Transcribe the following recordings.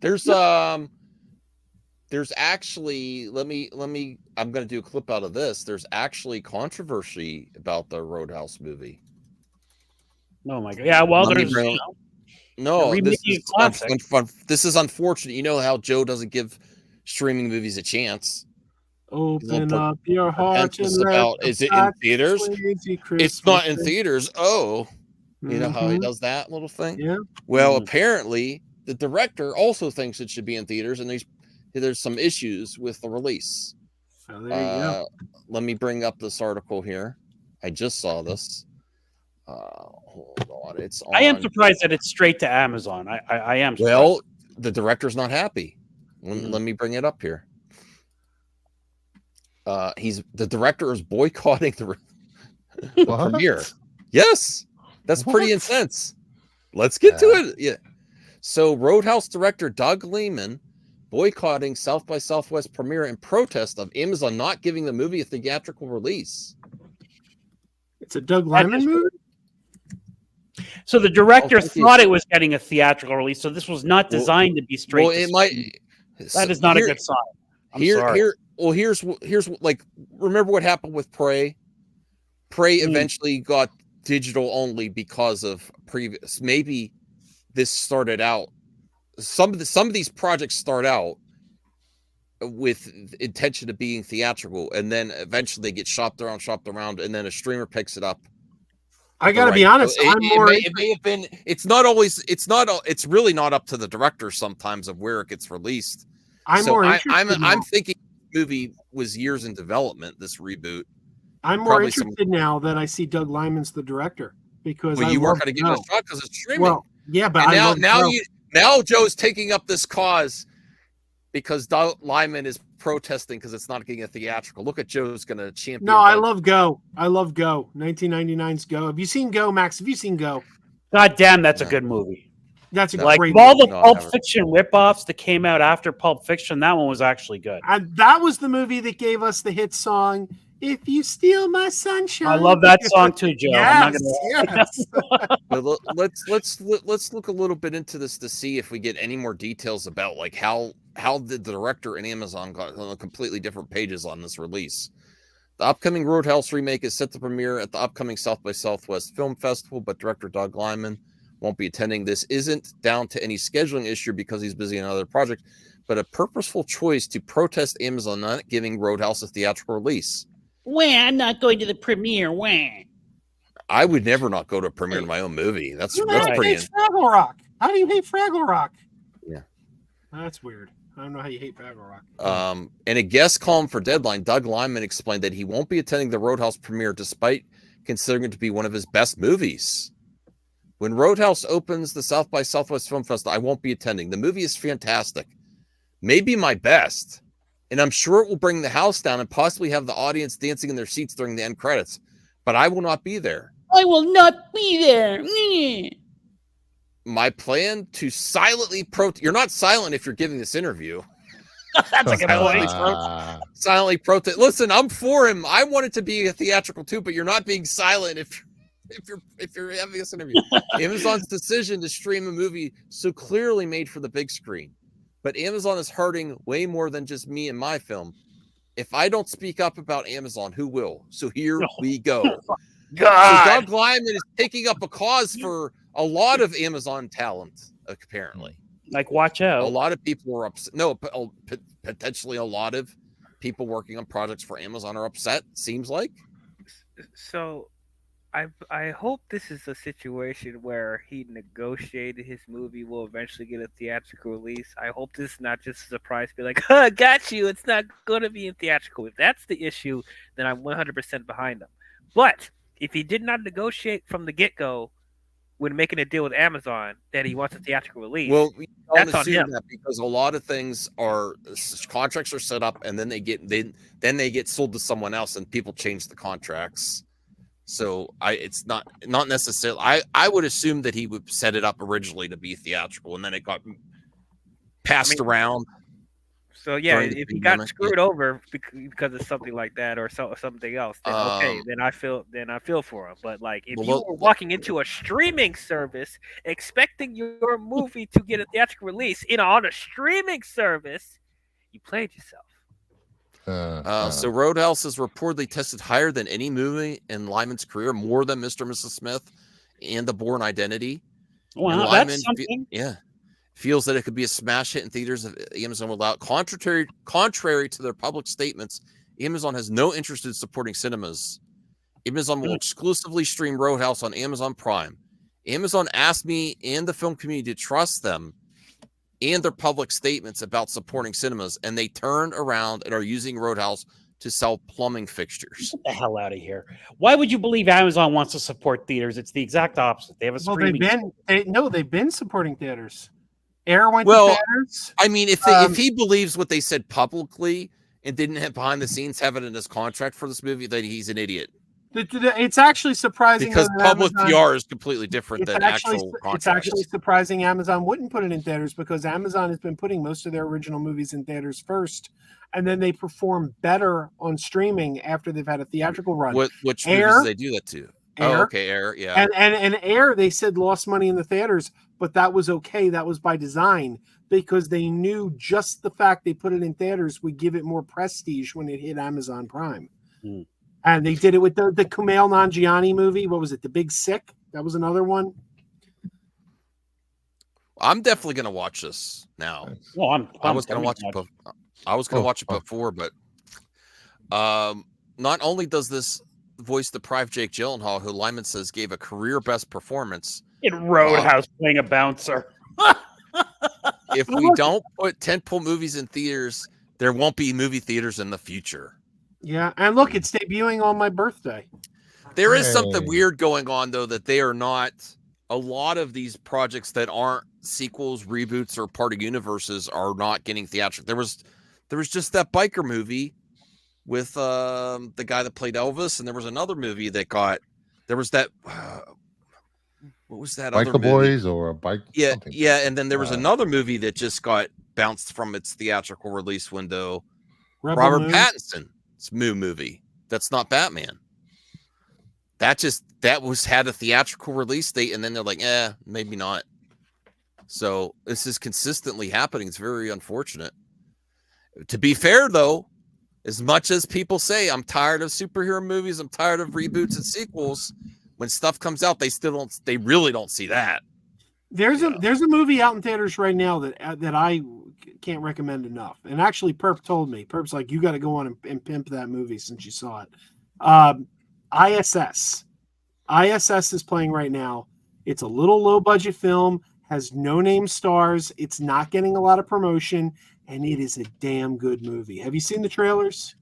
no. There's actually I'm going to do a clip out of this. There's actually controversy about the Roadhouse movie. Oh my god! Yeah, well, there's no. This is unfortunate. You know how Joe doesn't give streaming movies a chance. Open up your heart and is it in theaters? It's not in theaters. Oh, you know how he does that little thing? Yeah. Well, apparently the director also thinks it should be in theaters, and there's some issues with the release. Oh, there you go. Let me bring up this article here. I just saw this. Hold on. It's on. I am surprised that it's straight to Amazon. I am surprised. Well, the director's not happy. Let me bring it up here. The director is boycotting the premiere. Yes, that's pretty intense. Let's get to it. Yeah. So Roadhouse director Doug Liman boycotting South by Southwest premiere in protest of Amazon not giving the movie a theatrical release. It's a Doug Liman movie? So the director thought it was getting a theatrical release, so this was not designed to be straight. Well, it might. That is not a good sign. Here's like, remember what happened with Prey? Prey eventually got digital only because of previous. Maybe this started out. Some of these projects start out with intention of being theatrical, and then eventually they get shopped around, and then a streamer picks it up. I gotta be honest. It may have been. It's not always. It's really not up to the director sometimes of where it gets released. I'm thinking the movie was years in development. This reboot. I'm more interested now that I see Doug Liman's the director, because you weren't going to give it a shot because it's streaming. Well, yeah, but now Joe's taking up this cause because Doug Liman is protesting because it's not getting a theatrical. Look at Joe's going to champion. No, I love Go. 1999's Go. Have you seen Go, Max? Have you seen Go? God damn, that's a good movie. That's a great movie. All the Pulp Fiction ripoffs that came out after Pulp Fiction, that one was actually good. And that was the movie that gave us the hit song, "If You Steal My Sunshine." I love that song too, Joe. Yes, I'm not gonna... let's look a little bit into this to see if we get any more details about like how the director and Amazon got on completely different pages on this release. The upcoming Roadhouse remake is set to premiere at the upcoming South by Southwest Film Festival, but director Doug Liman won't be attending. This isn't down to any scheduling issue because he's busy on another project, but a purposeful choice to protest Amazon not giving Roadhouse a theatrical release. I'm not going to the premiere. I would never not go to a premiere of my own movie. That's pretty. Fraggle Rock. How do you hate Fraggle Rock? Yeah, that's weird. I don't know how you hate Fraggle Rock. In a guest column for Deadline, Doug Liman explained that he won't be attending the Roadhouse premiere despite considering it to be one of his best movies. When Roadhouse opens the South by Southwest Film Festival, I won't be attending. The movie is fantastic. Maybe my best. And I'm sure it will bring the house down and possibly have the audience dancing in their seats during the end credits. But I will not be there. I will not be there. My plan to silently protest. You're not silent if you're giving this interview. That's a good point. Silently protest. Listen, I'm for him. I want it to be a theatrical too, but you're not being silent if you're having this interview. Amazon's decision to stream a movie so clearly made for the big screen. But Amazon is hurting way more than just me and my film. If I don't speak up about Amazon, who will? So here we go. God. So Doug Liman is taking up a cause for a lot of Amazon talent, apparently. Like, watch out. A lot of people are upset. No, potentially a lot of people working on projects for Amazon are upset, seems like. So I hope this is a situation where he negotiated his movie will eventually get a theatrical release. I hope this is not just a surprise. Be like, got you. It's not going to be in theatrical. If that's the issue, then I'm 100% behind him. But if he did not negotiate from the get-go when making a deal with Amazon that he wants a theatrical release, well, we don't that's on him. That because a lot of things are contracts are set up and then they get sold to someone else and people change the contracts. So it's not necessarily. I would assume that he would set it up originally to be theatrical, and then it got passed around. So yeah, during the if he got pandemic. screwed over because of something like that or something else, then okay, then I feel for him. But like, if you were walking into a streaming service expecting your movie to get a theatrical release on a streaming service, you played yourself. So Roadhouse has reportedly tested higher than any movie in Liman's career, more than Mr. and Mrs. Smith and The Bourne Identity. Wow, that's something. Feels that it could be a smash hit in theaters if Amazon will allow it. Contrary to their public statements, Amazon has no interest in supporting cinemas. Amazon will exclusively stream Roadhouse on Amazon Prime. Amazon asked me and the film community to trust them and their public statements about supporting cinemas, and they turned around and are using Roadhouse to sell plumbing fixtures. Get the hell out of here. Why would you believe Amazon wants to support theaters? It's the exact opposite. They have a streaming. They've been supporting theaters. Air went to theaters. I mean, if he believes what they said publicly and didn't have behind the scenes have it in his contract for this movie, then he's an idiot. It's actually surprising because public PR is completely different than actual contracts. It's actually surprising Amazon wouldn't put it in theaters, because Amazon has been putting most of their original movies in theaters first, and then they perform better on streaming after they've had a theatrical run. Which movies do they do that to? Air. Oh, okay, Air, yeah. And Air, they said lost money in the theaters, but that was okay. That was by design, because they knew just the fact they put it in theaters would give it more prestige when it hit Amazon Prime. And they did it with the Kumail Nanjiani movie. What was it? The Big Sick? That was another one. I'm definitely going to watch this now. Well, I was going to watch it. I was going to watch it before, but not only does this voice deprived Jake Gyllenhaal, who Liman says gave a career best performance in Roadhouse playing a bouncer. If we don't put tentpole movies in theaters, there won't be movie theaters in the future. Yeah, and look, it's debuting on my birthday. There is something weird going on, though, that they are not. A lot of these projects that aren't sequels, reboots, or part of universes are not getting theatrical. There was just that biker movie with the guy that played Elvis, and there was another movie that got. There was that. What was that? Biker other movie? Boys or a bike? Yeah, something. yeah, and then there was another movie that just got bounced from its theatrical release window. Robert Pattinson's movie. That's not Batman. That had a theatrical release date, and then they're like, maybe not. So this is consistently happening. It's very unfortunate. To be fair, though, as much as people say I'm tired of superhero movies, I'm tired of reboots and sequels, when stuff comes out, they really don't see that. There's a movie out in theaters right now that I can't recommend enough. And actually, Perp told me. Perp's like, you got to go on and pimp that movie since you saw it. ISS. ISS is playing right now. It's a little low budget film, has no name stars. It's not getting a lot of promotion, and it is a damn good movie. Have you seen the trailers?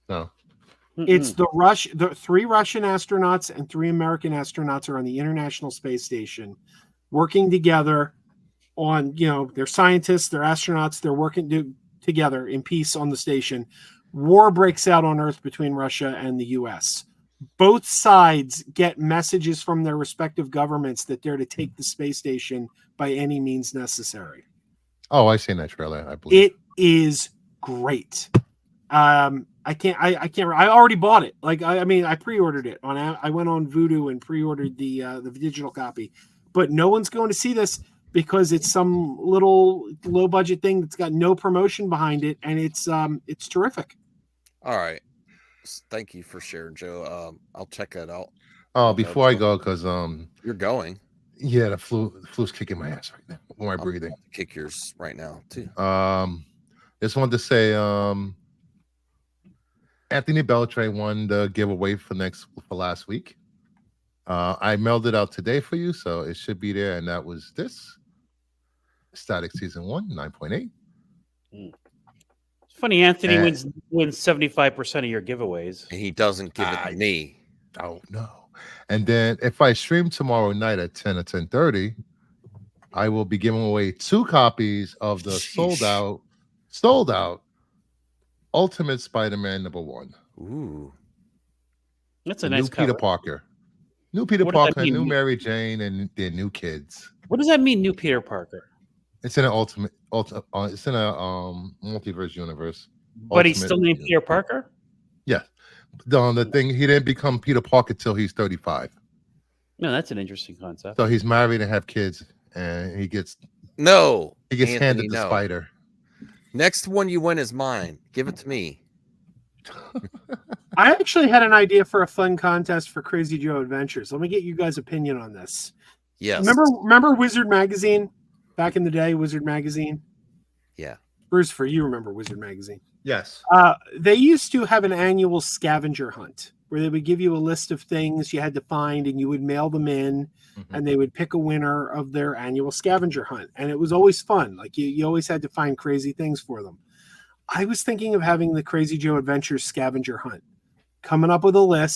No. It's the 3 Russian astronauts and 3 American astronauts are on the International Space Station working together on, they're scientists, they're astronauts, they're working together in peace on the station. War breaks out on Earth between Russia and the US. Both sides get messages from their respective governments that they're to take the space station by any means necessary. Oh, I seen that trailer, I believe. It is great. I already bought it. I pre-ordered it I went on Vudu and pre-ordered the digital copy, but no one's going to see this because it's some little low budget thing that's got no promotion behind it. And it's terrific. All right. Thank you for sharing, Joe. I'll check that out. Oh, before I go, because you're going. Yeah, the flu's kicking my ass right now. When I'm breathing. Kick yours right now too. Just wanted to say, Anthony Beltray won the giveaway for last week. I mailed it out today for you, so it should be there. And that was this Static Season 1, 9.8. It's funny, Anthony wins 75% of your giveaways, and he doesn't give it to me. Oh no! And then if I stream tomorrow night at 10 or 10:30, I will be giving away 2 copies of the sold out Ultimate Spider-Man #1. Ooh, that's a nice new cover. Peter Parker. New Peter Parker, new Mary Jane, and their new kids. What does that mean, new Peter Parker? It's in an it's in a multiverse universe. But he's still named Peter Parker? Yeah. The thing, he didn't become Peter Parker till he's 35. No, that's an interesting concept. So he's married and have kids, and he gets Anthony, handed the spider. Next one you win is mine. Give it to me. I actually had an idea for a fun contest for Crazy Joe Adventures. Let me get you guys' opinion on this. Yes. Remember Wizard Magazine back in the day? Wizard Magazine. Yeah. Bruce, for you, remember Wizard Magazine? Yes. They used to have an annual scavenger hunt where they would give you a list of things you had to find, and you would mail them in, and they would pick a winner of their annual scavenger hunt. And it was always fun. Like you always had to find crazy things for them. I was thinking of having the Crazy Joe Adventures scavenger hunt, coming up with a list.